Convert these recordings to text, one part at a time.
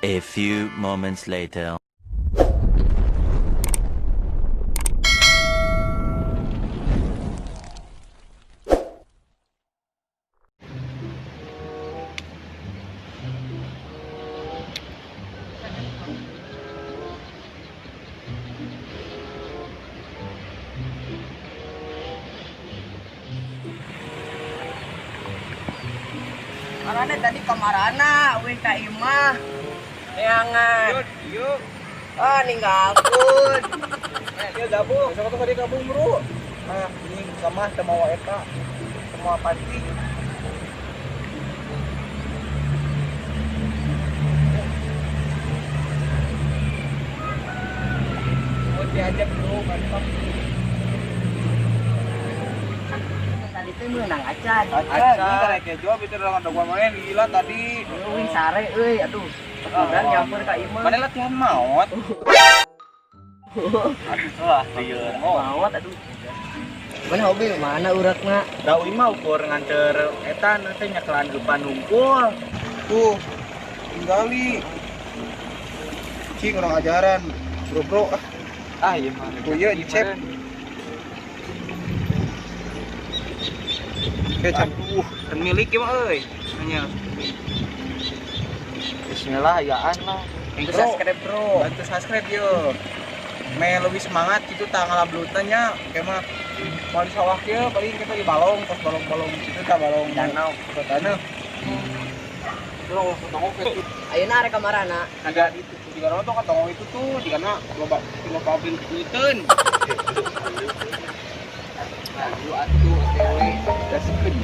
A few moments later. Marana tadi ke Marana, weh ka Imah. Neangan. Yuk. Ah, ninggalkeun. Dia gabung. Besok tuh dia gabung, Bro. Nah, ini sama mau eta. Semua panti. Mau diajak, Bro, mantap. Tadi teh meunang acan. Acan, kayak jual bitir dengan gua main gila tadi. Wing sare euy, aduh. Kemudian nyamper ka Imah. Mana latihan maot? Wah, lieur. Maot aduh. Mana hobi mana urakna? Da uing mah ukur nganter eta nanti nyakelan depan nungkul. Tuh, tinggali. Cing orang ajaran, bro. Ah, iya mah. Oh iya, dicep. Aduh, kan milik ya mah euy. Hanya. Bismillah, yaan lah. Bantu subscribe, Bro. Bantu subscribe yuk. Me lebih semangat gitu tanggal ablutannya kayak mah mau di sawah ya paling kita di balong pas balong itu tak balong danau ke tanah. Belum ketemu itu. Ayeuna arek ka Marana. Agak itu di kana tuh ketemu itu tuh di kana loba mobil puteun. Aduh ewe gaskeun.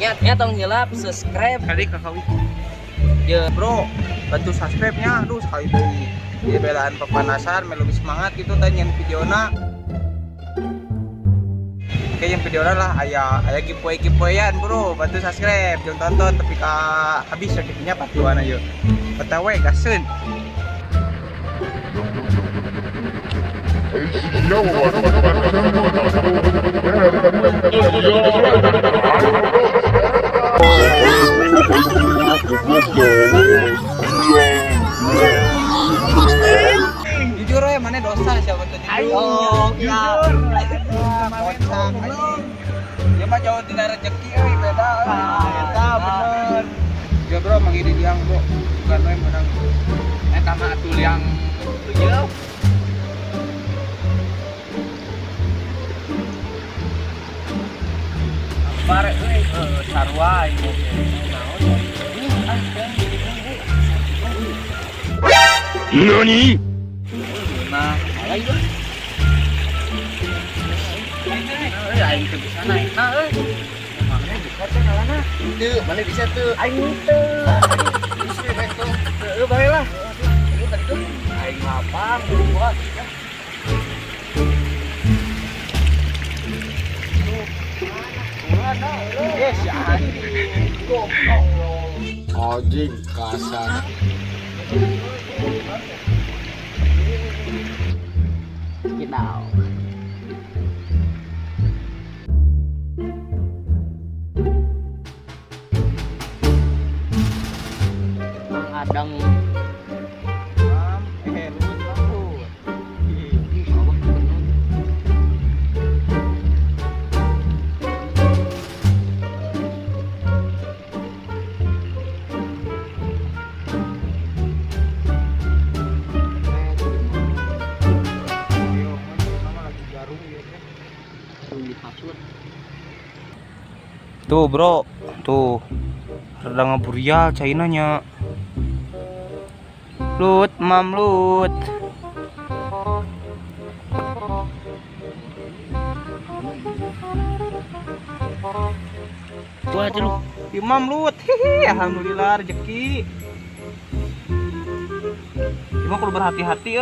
Nya tong hilap subscribe. Kali kakak ya bro bantu subscribe nya aduh sekali deui jadi belaan pepanasan lebih semangat gitu tanyain videona oke yang videona lah aya giveaway-giveawayan bro bantu subscribe jangan tonton tapi habis rezekinya patuan ayo betawe gaseun jujur ya mana dosa siapa tuh jujur kocak ya mah jauh tidak rezeki beda eta bener ya bro mangini diang bro bukan we menang eta mah atul yang jauh bare euy sarua ieu NANI?! nah alay euy aing teu bisa naik na euy mana bisa teh ngalana Teu, mana bisa tuh? Aing teu. bisa beto teu bae lah Ini tadi tuh aing lapang buat yes ya Anjing kasar. Kidau. Mengadang tuh bro tuh rada ngaburial cainanya lut mam lut tuh aja lu imam lut hihi alhamdulillah rezeki cuma kalau berhati-hati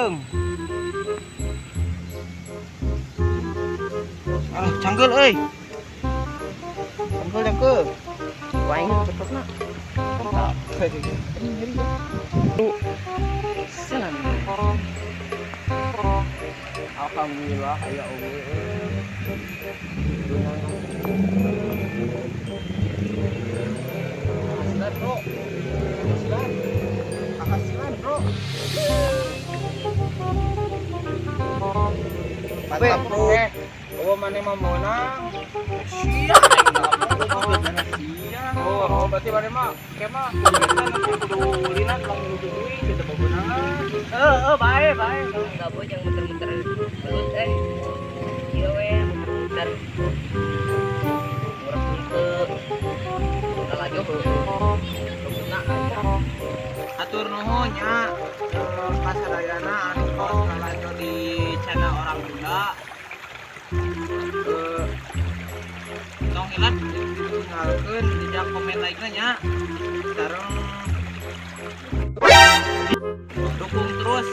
canggel euy Cangkel. waing cepetna. Mantap. Senang. Alhamdulillah aya eueuh. Hasilan, Bro. Hasilan. bro. Mantap bro. Oh mana mah menang. Siap. Oh berarti mana mah kemah kita nanti kudu lihat lang duit kita bebenangan. Baik. Enggak boy yang muter-muter belut Iya we muter-muter. Urang tunteu. Kalajo guna aja. Atur nuhun nya. Pasadayana anu kos kalajo di channel orang Sunda. Tong ilat tinggalkeun jejak komen like-na nya. Sareng dukung terus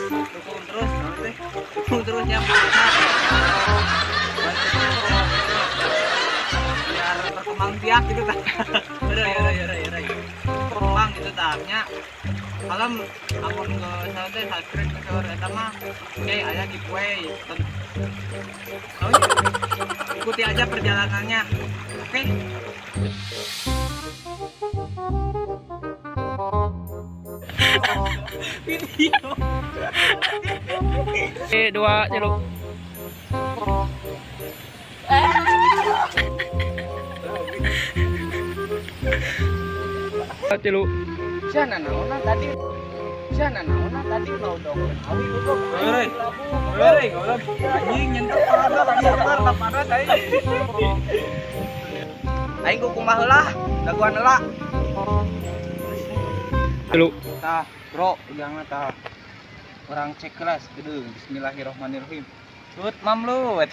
nanti dukung terus ya biar berkembang biak gitu kan. Ya berkembang gitu tahapnya malam amun ke santai subscribe ke sore eta mah oke aya giveaway ikuti aja perjalanannya oke. Video 2 Celu. Celu. Siana naona tadi mau dong. Awi goblok. Euy, goblok. Anjing nyentuh pada tadi. Aing ku kumaha heula, daguan heula. Celu. Tah, bro, jangan tah. Orang cek kelas, gedung. Bismillahirrahmanirrahim. Tut mamlut.